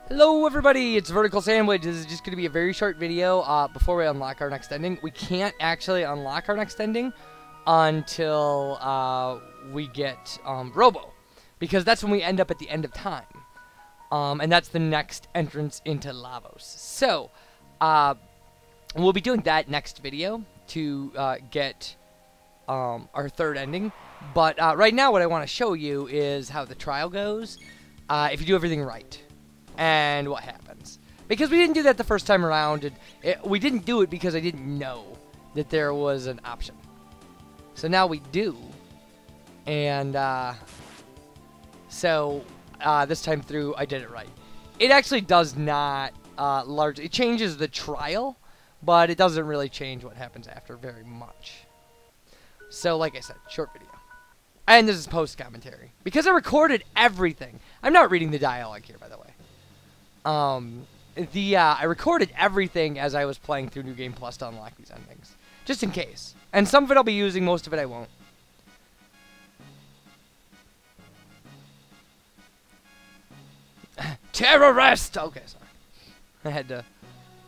Hello everybody, it's VerticalSandwich. This is just going to be a very short video before we unlock our next ending. We can't actually unlock our next ending until we get Robo, because that's when we end up at the end of time. And that's the next entrance into Lavos. So, we'll be doing that next video to get our third ending. But right now what I want to show you is how the trial goes if you do everything right. And what happens. Because we didn't do that the first time around. And we didn't do it because I didn't know that there was an option. So now we do. And so this time through, I did it right. It actually does not largely... It changes the trial, but it doesn't really change what happens after very much. So like I said, short video. And this is post-commentary. Because I recorded everything. I'm not reading the dialogue here, by the way. I recorded everything as I was playing through New Game Plus to unlock these endings. Just in case. And some of it I'll be using, most of it I won't. Terrorist! Okay, sorry. I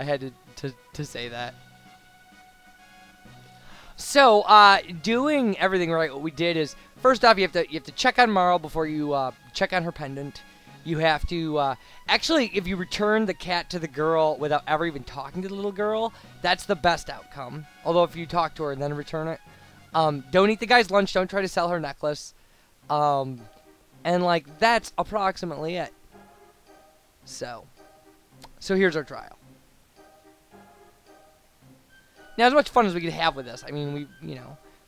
had to say that. So, doing everything right, what we did is, first off, you have to check on Marl before you check on her pendant. You have to, actually, if you return the cat to the girl without ever even talking to the little girl, that's the best outcome. Although if you talk to her and then return it, don't eat the guy's lunch, don't try to sell her necklace. And, like, that's approximately it. So here's our trial. Now, as much fun as we could have with this, I mean,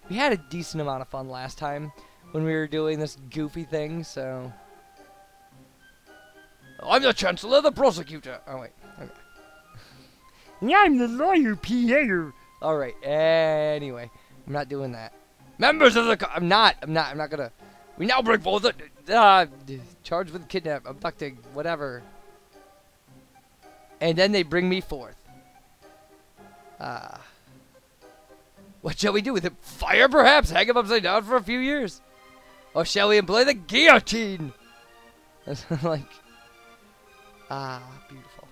we had a decent amount of fun last time when we were doing this goofy thing, so... I'm the Chancellor, the Prosecutor. Oh, wait. Okay. And I'm the lawyer, Pierre. Alright, anyway. I'm not doing that. Members of the... I'm not gonna... We now bring forth the... charged with kidnapping, abducting, whatever. And then they bring me forth. What shall we do with him? Fire, perhaps? Hang him upside down for a few years? Or shall we employ the guillotine? Like... beautiful.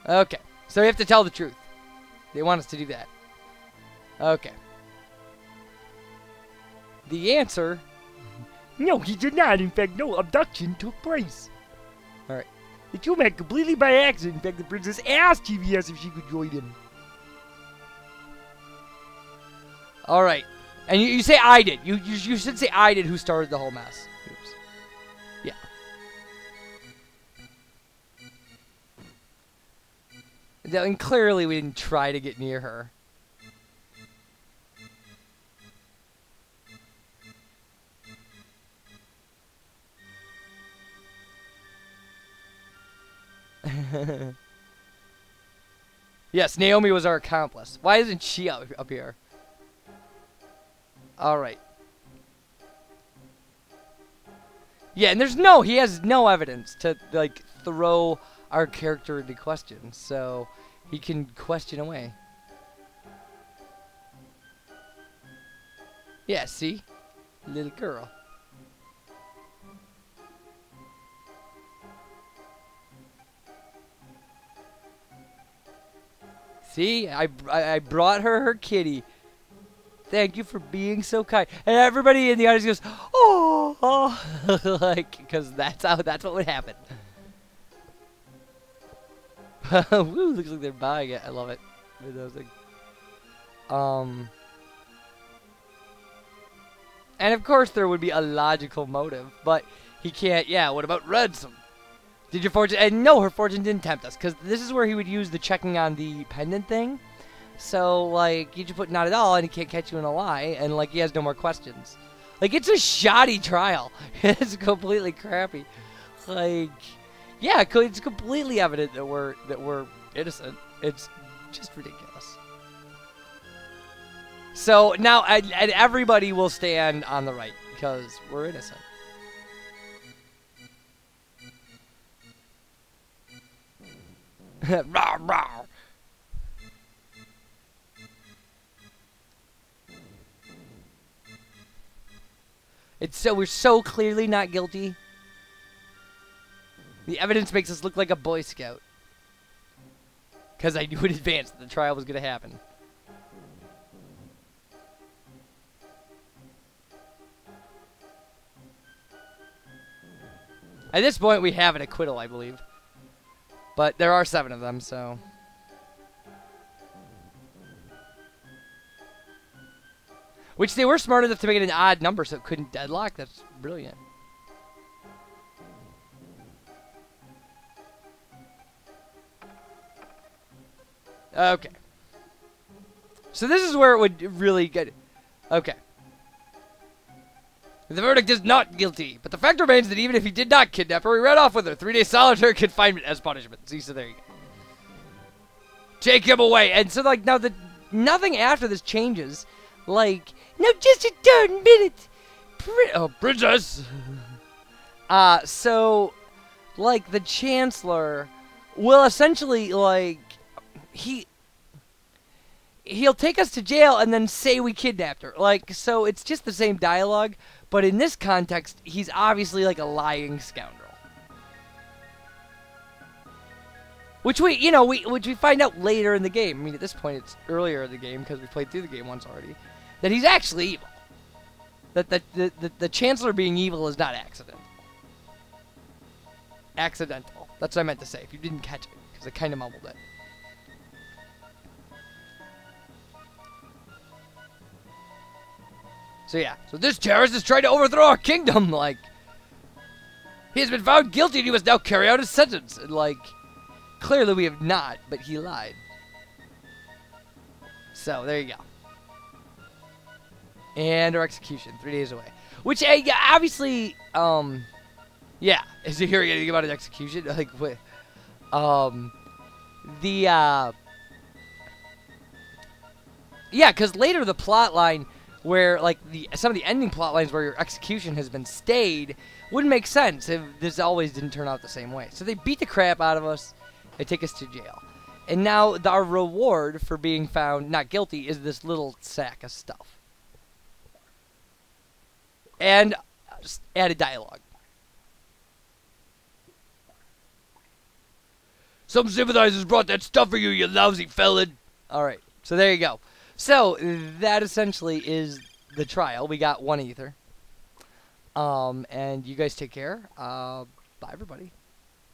Okay, so we have to tell the truth. They want us to do that. Okay. The answer... No, he did not. In fact, no abduction took place. Alright. The two met completely by accident. In fact, the princess asked TVS if she could join him. Alright. And you say I did. You should say I did who started the whole mess. Oops. Yeah. And clearly we didn't try to get near her. Yes, Naomi was our accomplice. Why isn't she up here? Alright. Yeah, and he has no evidence to, like, throw our character into question, so he can question away. Yeah, see? Little girl. See? I brought her kitty. Thank you for being so kind. And everybody in the audience goes, oh, like, because that's what would happen. Woo, looks like they're buying it. I love it. And of course there would be a logical motive, but he can't. Yeah, what about ransom? Did your fortune? And no, her fortune didn't tempt us, because this is where he would use the checking on the pendant thing. So, like, you just put not at all, and he can't catch you in a lie, and, like, he has no more questions. Like, it's a shoddy trial. It's completely crappy. Like, yeah, it's completely evident that we're innocent. It's just ridiculous. So, now, and everybody will stand on the right, because we're innocent. Rah, rah. We're so clearly not guilty. The evidence makes us look like a Boy Scout. Because I knew in advance that the trial was going to happen. At this point, we have an acquittal, I believe. But there are 7 of them, so... Which they were smart enough to make it an odd number so it couldn't deadlock. That's brilliant. Okay. So this is where it would really get... Okay. The verdict is not guilty, but the fact remains that even if he did not kidnap her, he ran off with her. 3-day solitary confinement as punishment. See, so there you go. Take him away. And so, like, now nothing after this changes. Like, now just a darn minute. Princess. So, like, the Chancellor will essentially, like, he'll take us to jail and then say we kidnapped her. Like, so it's just the same dialogue, but in this context, he's obviously like a lying scoundrel. Which which we find out later in the game. I mean, at this point, it's earlier in the game because we played through the game once already. That he's actually evil. That the Chancellor being evil is not accidental. Accidental. That's what I meant to say. If you didn't catch it, because I kind of mumbled it. So yeah, so this terrorist is trying to overthrow our kingdom, like, he has been found guilty and he must now carry out his sentence, and like, clearly we have not, but he lied. So, there you go. And our execution, 3 days away. Which, obviously, yeah, is he hearing anything about his execution? Like, what, yeah, because later the plot line where, like, some of the ending plot lines where your execution has been stayed wouldn't make sense if this always didn't turn out the same way. So they beat the crap out of us. They take us to jail. And now our reward for being found not guilty is this little sack of stuff. And just added dialogue. Some sympathizers brought that stuff for you, you lousy felon. Alright, so there you go. So, that essentially is the trial. We got 1 ether. And you guys take care. Bye, everybody.